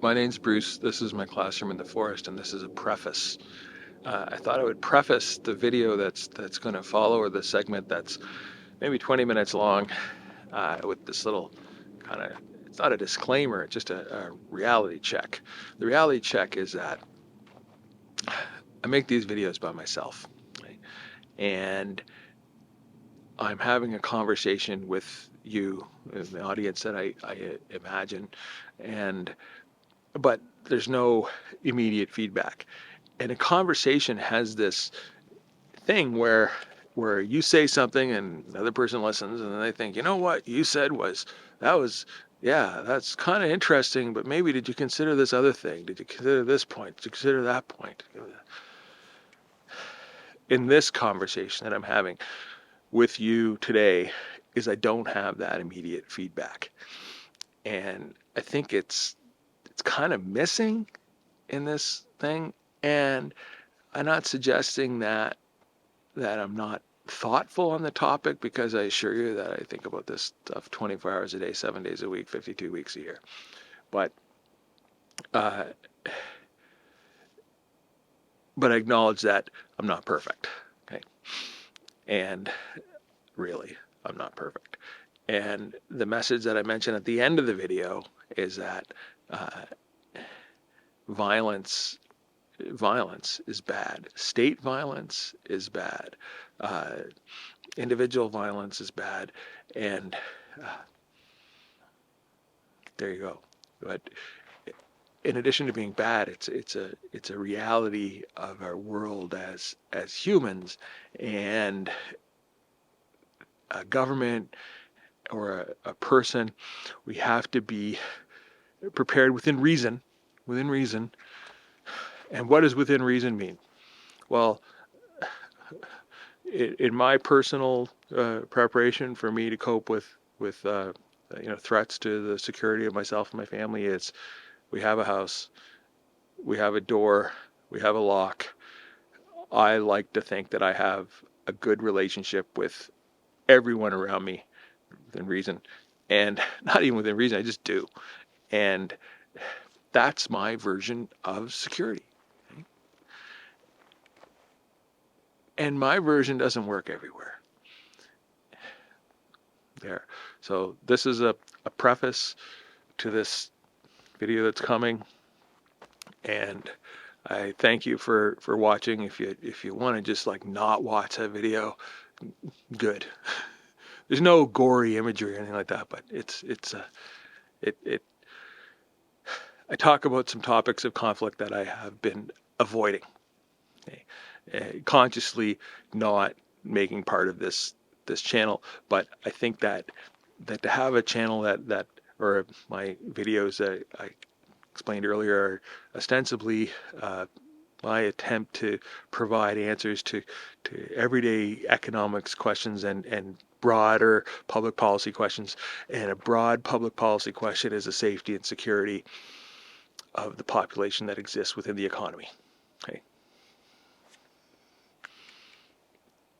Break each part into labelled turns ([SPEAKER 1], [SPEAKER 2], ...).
[SPEAKER 1] My name's Bruce. This is my classroom in the forest, and this is a preface. I thought I would preface the video that's going to follow, or the segment that's maybe 20 minutes long, with this little kind of, it's not a disclaimer, it's just a reality check. The reality check is that I make these videos by myself, right? And I'm having a conversation with you, the audience that I imagine, but there's no immediate feedback. And a conversation has this thing where you say something and another person listens and then they think, you know what you said yeah, that's kind of interesting, but maybe did you consider this other thing? Did you consider this point? Did you consider that point? In this conversation that I'm having with you today is I don't have that immediate feedback. And I think it's kind of missing in this thing. And I'm not suggesting that I'm not thoughtful on the topic, because I assure you that I think about this stuff 24 hours a day, 7 days a week, 52 weeks a year. But I acknowledge that I'm not perfect. Okay, and really, I'm not perfect. And the message that I mentioned at the end of the video is that violence is bad. State violence is bad. Individual violence is bad. And there you go. But in addition to being bad, it's a reality of our world as humans, and a government or a person, we have to be prepared within reason. And what does within reason mean? Well, in my personal preparation for me to cope with threats to the security of myself and my family, is we have a house, we have a door, we have a lock. I like to think that I have a good relationship with everyone around me within reason, and not even within reason, I just do. And that's my version of security. And my version doesn't work everywhere. There. So this is a preface to this video that's coming. And I thank you for watching. If you want to just like not watch that video, good. There's no gory imagery or anything like that, but I talk about some topics of conflict that I have been avoiding. Okay? Consciously not making part of this channel, but I think that to have a channel that or my videos that I explained earlier are ostensibly my attempt to provide answers to everyday economics questions and broader public policy questions. And a broad public policy question is the safety and security of the population that exists within the economy. Okay.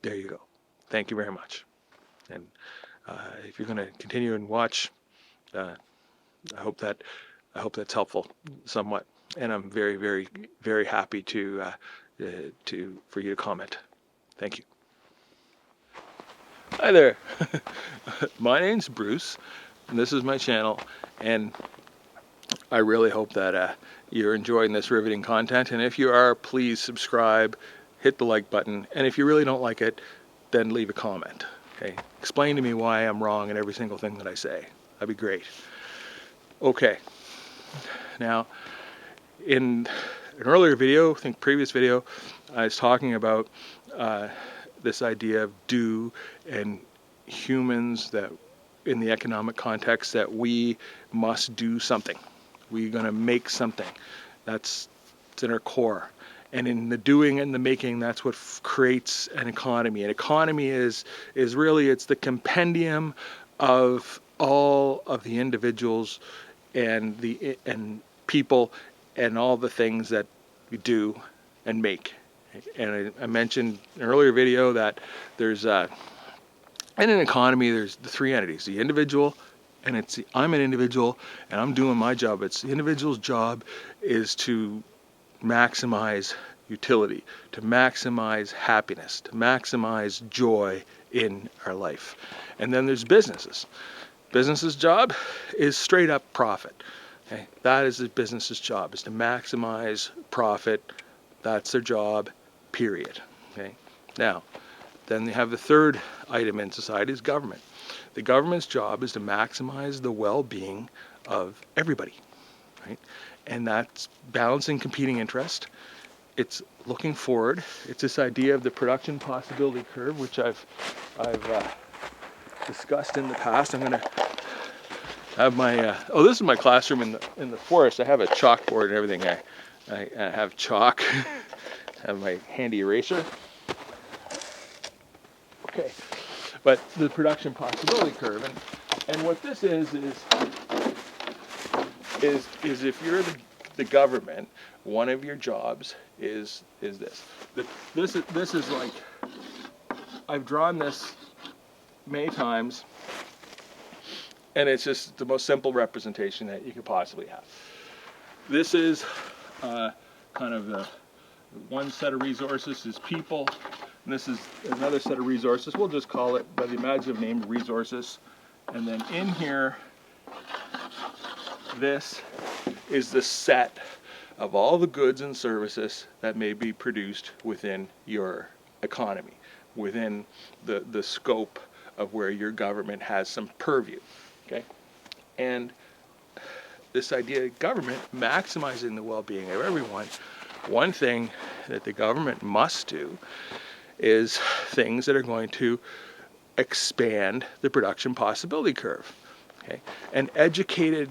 [SPEAKER 1] There you go. Thank you very much. And if you're going to continue and watch, I hope that's helpful somewhat. And I'm very, very, very happy for you to comment. Thank you. Hi there. My name's Bruce, and this is my channel. And I really hope that you're enjoying this riveting content. And if you are, please subscribe, hit the like button. And if you really don't like it, then leave a comment. Okay, explain to me why I'm wrong in every single thing that I say. That'd be great. Okay. Now, in an earlier video, I think previous video, I was talking about this idea of do and humans, that in the economic context that we must do something. We're going to make something. It's in our core. And in the doing and the making, that's what creates an economy. An economy is really, it's the compendium of all of the individuals and people and all the things that we do and make. And I mentioned in an earlier video that there's in an economy, there's the three entities: the individual and I'm an individual and I'm doing my job. It's the individual's job is to maximize utility, to maximize happiness, to maximize joy in our life. And then there's businesses. Business's job is straight up profit. Okay? That is the business's job, is to maximize profit. That's their job, period. Okay? Now, then they have the third item in society is government. The government's job is to maximize the well-being of everybody, right? And that's balancing competing interest. It's looking forward. It's this idea of the production possibility curve, which I've discussed in the past. I'm going to have my this is my classroom in the forest. I have a chalkboard and everything. I have chalk. Have my handy eraser. Okay, but the production possibility curve, and what this is if you're the government, one of your jobs is this. This is like, I've drawn this many times, and it's just the most simple representation that you could possibly have. This is kind of the one set of resources is people, and this is another set of resources. We'll just call it by the imaginative name resources. And then in here, this is the set of all the goods and services that may be produced within your economy, within the scope of where your government has some purview. Okay? And this idea of government maximizing the well-being of everyone, one thing that the government must do is things that are going to expand the production possibility curve. Okay? An educated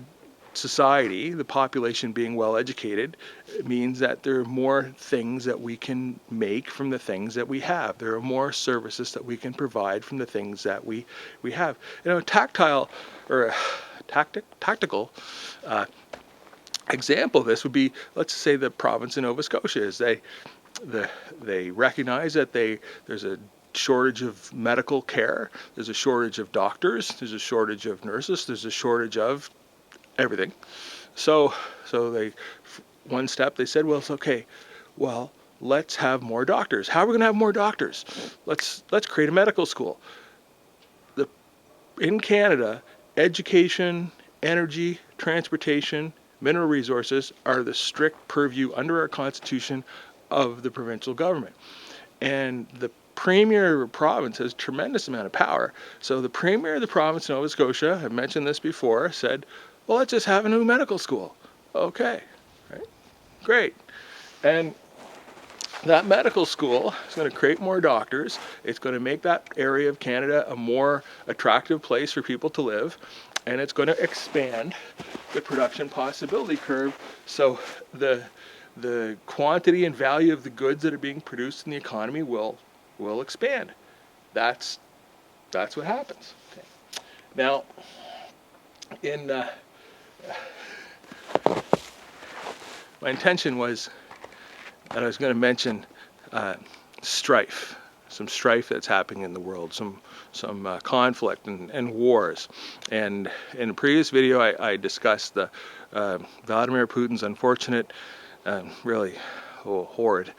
[SPEAKER 1] society, the population being well educated, means that there are more things that we can make from the things that we have. There are more services that we can provide from the things that we have. You know, tactile or tactical example of this would be, let's say, the province of Nova Scotia is they recognize that there's a shortage of medical care, there's a shortage of doctors, there's a shortage of nurses, there's a shortage of everything. So one step they said, well, it's okay. Well, let's have more doctors. How are we going to have more doctors? Let's create a medical school. In Canada, education, energy, transportation, mineral resources are the strict purview under our Constitution of the provincial government. And the Premier of the province has a tremendous amount of power. So the Premier of the province of Nova Scotia, I've mentioned this before, said, well, let's just have a new medical school. Okay, right? Great. And that medical school is going to create more doctors. It's going to make that area of Canada a more attractive place for people to live. And it's going to expand the production possibility curve. So the quantity and value of the goods that are being produced in the economy will expand. That's what happens. Okay. Now, my intention was that I was going to mention strife, some strife that's happening in the world, some conflict and wars. And in a previous video, I discussed the Vladimir Putin's unfortunate, really horrid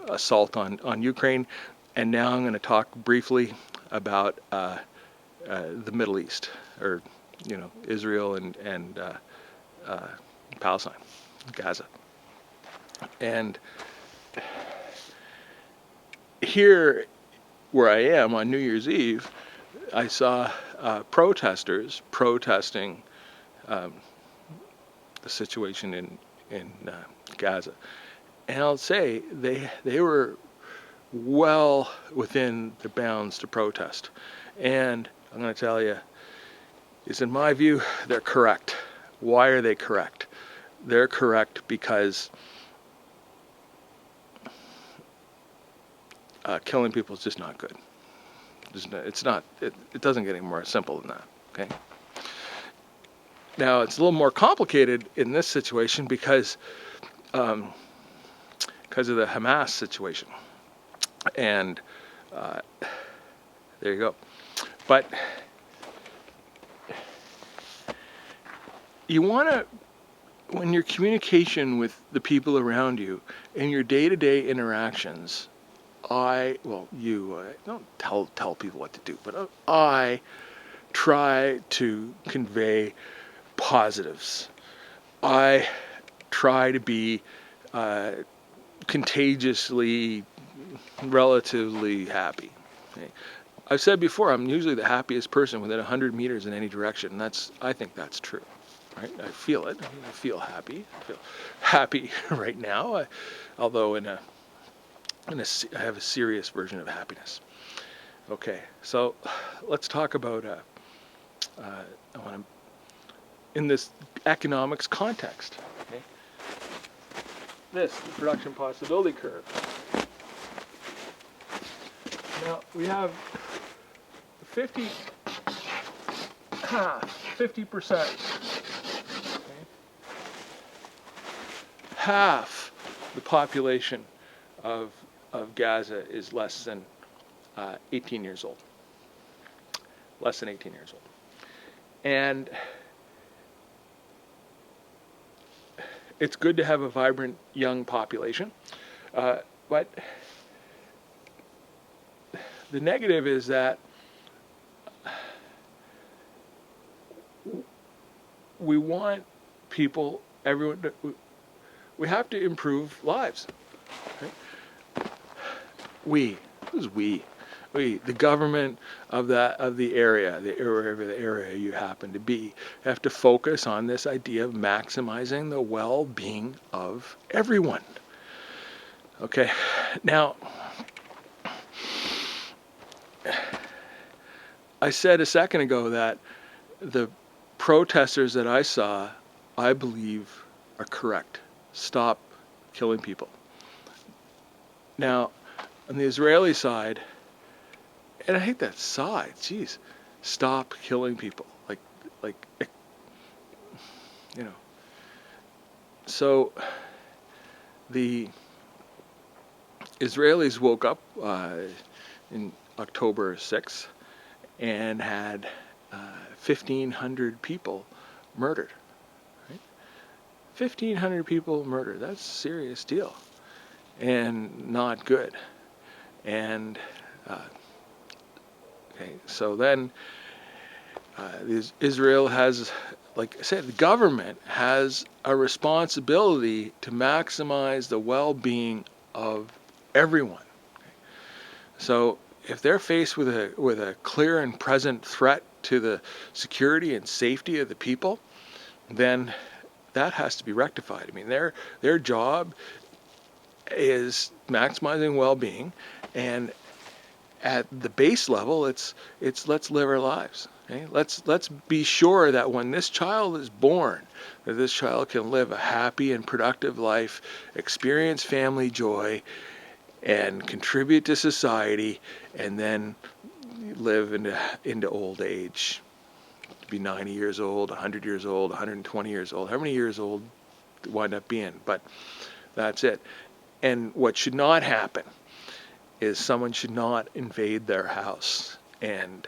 [SPEAKER 1] assault on Ukraine. And now I'm going to talk briefly about the Middle East, or Israel and Palestine, Gaza. And here, where I am on New Year's Eve, I saw protesters protesting the situation in Gaza. And I'll say they were well within the bounds to protest. And I'm going to tell you, is in my view, they're correct. Why are they correct? They're correct because killing people is just not good. It doesn't get any more simple than that. Okay. Now it's a little more complicated in this situation because of the Hamas situation, and there you go. But you want to, when your communication with the people around you in your day-to-day interactions, I don't tell people what to do, but I try to convey positives. I try to be contagiously, relatively happy. Okay? I've said before, I'm usually the happiest person within 100 meters in any direction. And I think that's true. Right? I feel it. I feel happy. I feel happy right now. Although I have a serious version of happiness. Okay, so let's talk about in this economics context. Okay? The production possibility curve. Now we have 50%. Okay? Half the population of Gaza is less than 18 years old. Less than 18 years old. And it's good to have a vibrant young population, but the negative is that we want everyone, we have to improve lives. Right? The government of the area you happen to be, have to focus on this idea of maximizing the well-being of everyone. Okay, now I said a second ago that the protesters that I saw, I believe, are correct. Stop killing people. Now, on the Israeli side, and I hate that side. Jeez, stop killing people. Like, you know. So the Israelis woke up in October 6th and had 1,500 people murdered. Right? 1,500 people murdered. That's a serious deal, and not good. And okay, so then Israel has, like I said, the government has a responsibility to maximize the well-being of everyone. Okay? So if they're faced with a clear and present threat to the security and safety of the people, then that has to be rectified. I mean, their job is maximizing well-being, and at the base level, it's let's live our lives. Okay? Let's be sure that when this child is born, that this child can live a happy and productive life, experience family joy, and contribute to society, and then live into old age. Be 90 years old, 100 years old, 120 years old, how many years old wind up being, but that's it. And what should not happen is someone should not invade their house and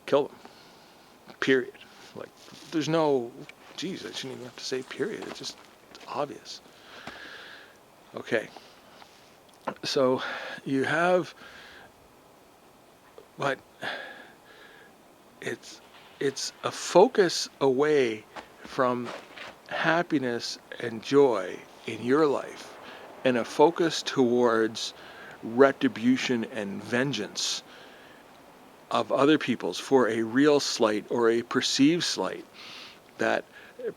[SPEAKER 1] kill them. Period. Like, there's no, geez, I shouldn't even have to say period. It's obvious. Okay. So you have, but it's a focus away from happiness and joy in your life, and a focus towards retribution and vengeance of other people's for a real slight or a perceived slight that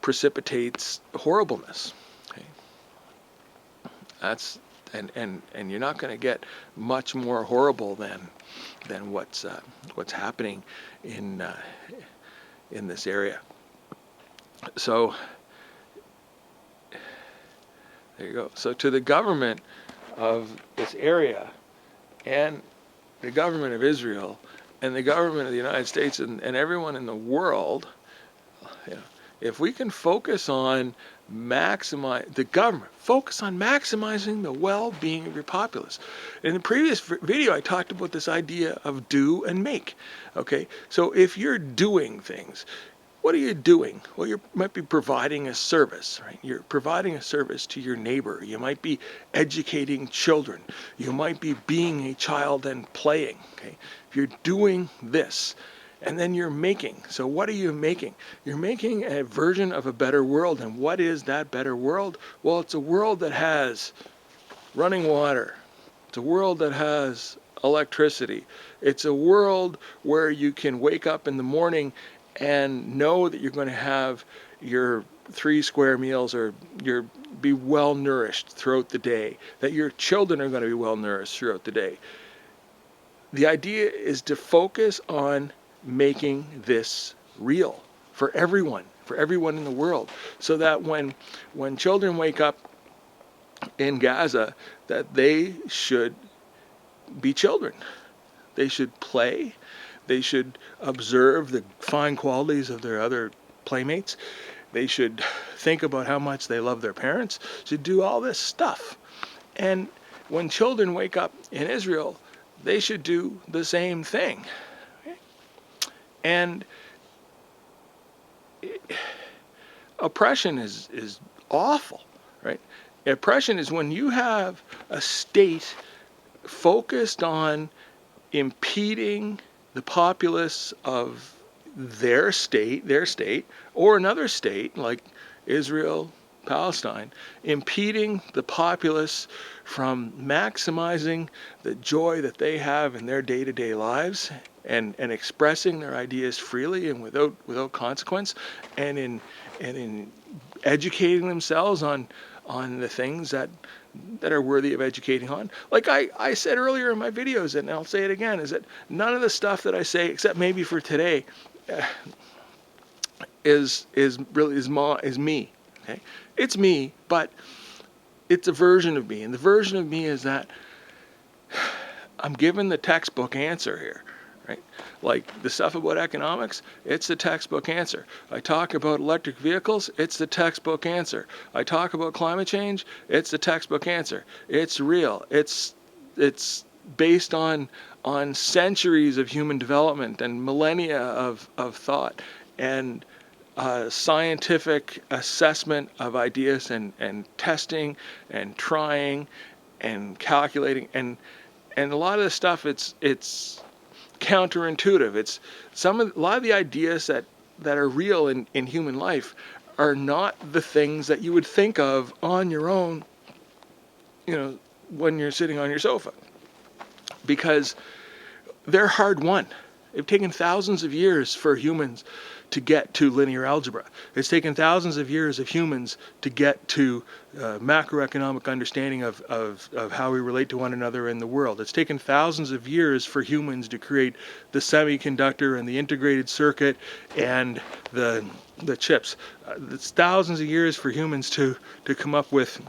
[SPEAKER 1] precipitates horribleness. Okay? That's and you're not going to get much more horrible than what's happening in this area. So there you go. So to the government of this area, and the government of Israel, and the government of the United States, and everyone in the world, if we can focus on maximizing the well-being of your populace. In the previous video, I talked about this idea of do and make. Okay, so if you're doing things, what are you doing? Well, you might be providing a service, right? You're providing a service to your neighbor. You might be educating children. You might be being a child and playing, okay? If you're doing this, and then you're making. So what are you making? You're making a version of a better world. And what is that better world? Well, it's a world that has running water. It's a world that has electricity. It's a world where you can wake up in the morning and know that you're going to have your 3 square meals, or be well nourished throughout the day, that your children are going to be well nourished throughout the day. The idea is to focus on making this real for everyone in the world, so that when children wake up in Gaza, that they should be children. They should play. They should observe the fine qualities of their other playmates. They should think about how much they love their parents. Should do all this stuff. And when children wake up in Israel, they should do the same thing. Okay? And oppression is awful, right? Oppression is when you have a state focused on impeding the populace of their state, or another state like Israel, Palestine, impeding the populace from maximizing the joy that they have in their day-to-day lives, and expressing their ideas freely and without consequence, and in educating themselves on the things that are worthy of educating on. Like I said earlier in my videos, and I'll say it again, is that none of the stuff that I say, except maybe for today, is me. Okay, it's me, but it's a version of me, and the version of me is that I'm given the textbook answer here. Right? Like the stuff about economics, it's the textbook answer. I talk about electric vehicles, it's the textbook answer. I talk about climate change, it's the textbook answer. It's real. It's based on centuries of human development and millennia of thought, and scientific assessment of ideas, and testing and trying and calculating, and a lot of the stuff it's counterintuitive. It's a lot of the ideas that are real in human life are not the things that you would think of on your own, when you're sitting on your sofa, because they're hard won. It's taken thousands of years for humans to get to linear algebra. It's taken thousands of years of humans to get to macroeconomic understanding of how we relate to one another in the world. It's taken thousands of years for humans to create the semiconductor and the integrated circuit and the chips. It's thousands of years for humans to come up with,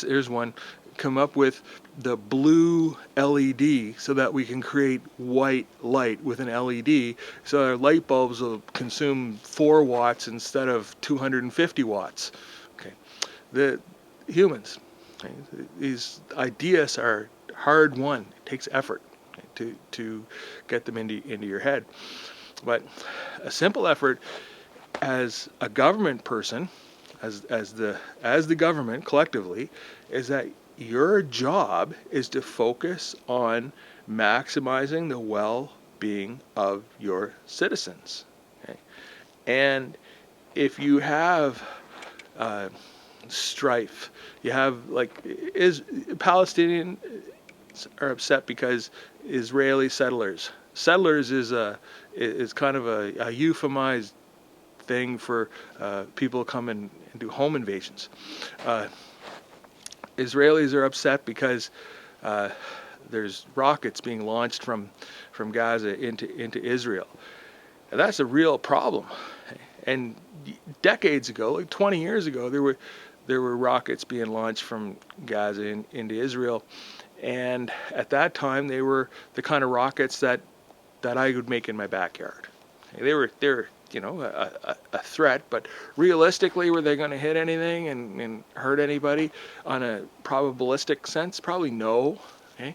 [SPEAKER 1] here's one, come up with the blue LED so that we can create white light with an LED, so our light bulbs will consume 4 watts instead of 250 watts. Okay, the humans, okay, these ideas are hard won. It takes effort, okay, to get them into your head, but a simple effort as a government person, as the government collectively, is that your job is to focus on maximizing the well-being of your citizens. Okay? And if you have strife, you have Palestinians are upset because Israeli settlers is kind of a euphemized thing for people come and do home invasions. Israelis are upset because there's rockets being launched from Gaza into Israel. And that's a real problem. And decades ago, like 20 years ago, there were rockets being launched from Gaza into Israel. And at that time, they were the kind of rockets that I would make in my backyard. They were a threat, but realistically, were they going to hit anything and hurt anybody on a probabilistic sense? Probably no. Okay?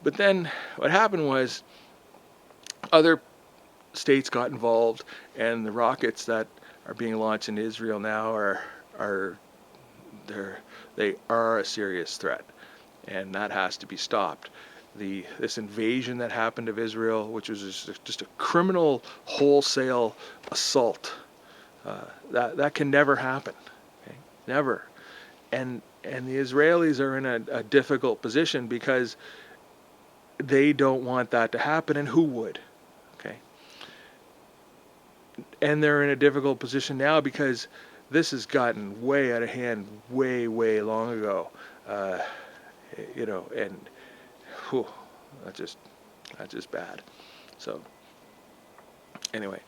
[SPEAKER 1] But then what happened was other states got involved, and the rockets that are being launched in Israel now they are a serious threat, and that has to be stopped. This invasion that happened of Israel, which was just a criminal wholesale assault, that can never happen, okay? Never. And the Israelis are in a difficult position because they don't want that to happen, and who would? Okay. And they're in a difficult position now because this has gotten way out of hand way long ago. And whew, that's just bad. So anyway,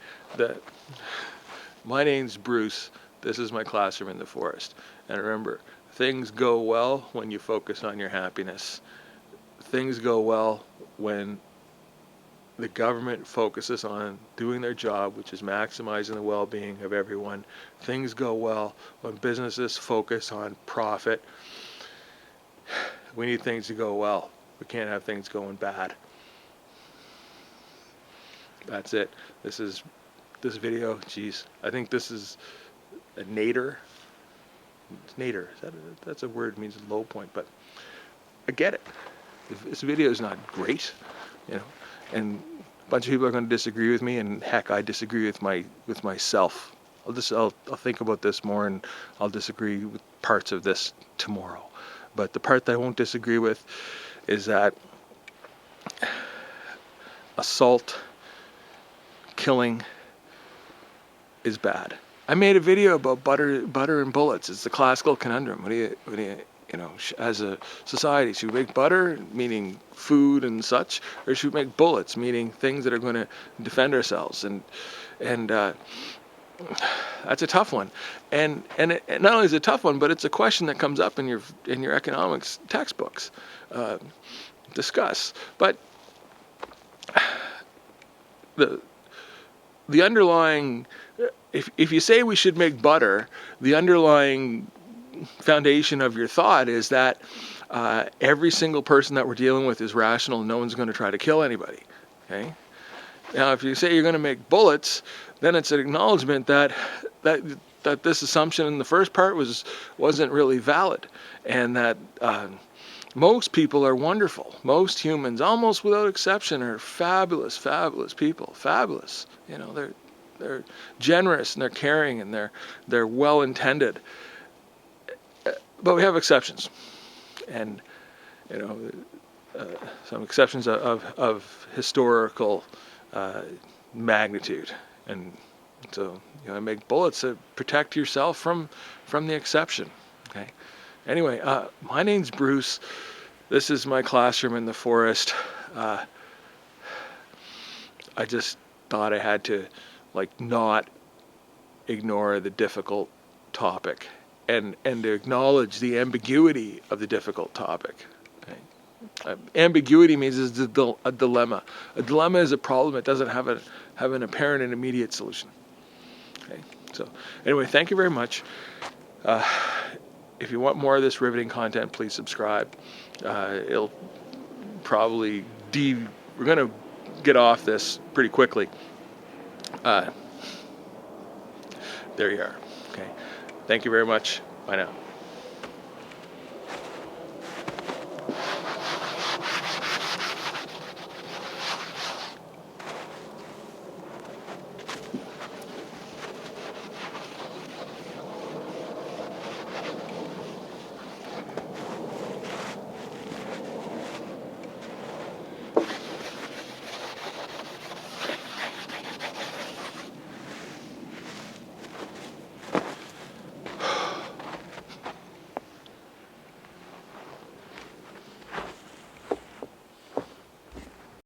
[SPEAKER 1] my name's Bruce. This is my classroom in the forest. And remember, things go well when you focus on your happiness. Things go well when the government focuses on doing their job, which is maximizing the well-being of everyone. Things go well when businesses focus on profit. We need things to go well. We can't have things going bad. That's it. This video, geez, I think this is a nadir. It's nadir. That's a word, it means low point, but I get it. This video is not great, and a bunch of people are going to disagree with me, and heck, I disagree with myself. I'll think about this more, and I'll disagree with parts of this tomorrow. But the part that I won't disagree with is that assault, killing is bad. I made a video about butter and bullets. It's the classical conundrum. What do you as a society, should we make butter, meaning food and such, or should we make bullets, meaning things that are going to defend ourselves? And that's a tough one. And not only is it a tough one, but it's a question that comes up in your economics textbooks. Discuss. But the underlying, if you say we should make butter, the underlying foundation of your thought is that every single person that we're dealing with is rational and no one's going to try to kill anybody. Okay. Now, if you say you're going to make bullets, then it's an acknowledgement that this assumption in the first part wasn't really valid, and that most people are wonderful. Most humans, almost without exception, are fabulous people. Fabulous. They're generous and they're caring and they're well intended. But we have exceptions, and some exceptions of historical magnitude, and so make bullets to protect yourself from the exception. Okay. Anyway, my name's Bruce. This is my classroom in the forest. I just thought I had to not ignore the difficult topic. And to acknowledge the ambiguity of the difficult topic. Okay? Ambiguity means it's a dilemma. A dilemma is a problem that doesn't have an apparent and immediate solution. Okay. So anyway, thank you very much. If you want more of this riveting content, please subscribe. It'll probably we're going to get off this pretty quickly. There you are. Okay. Thank you very much. Bye now.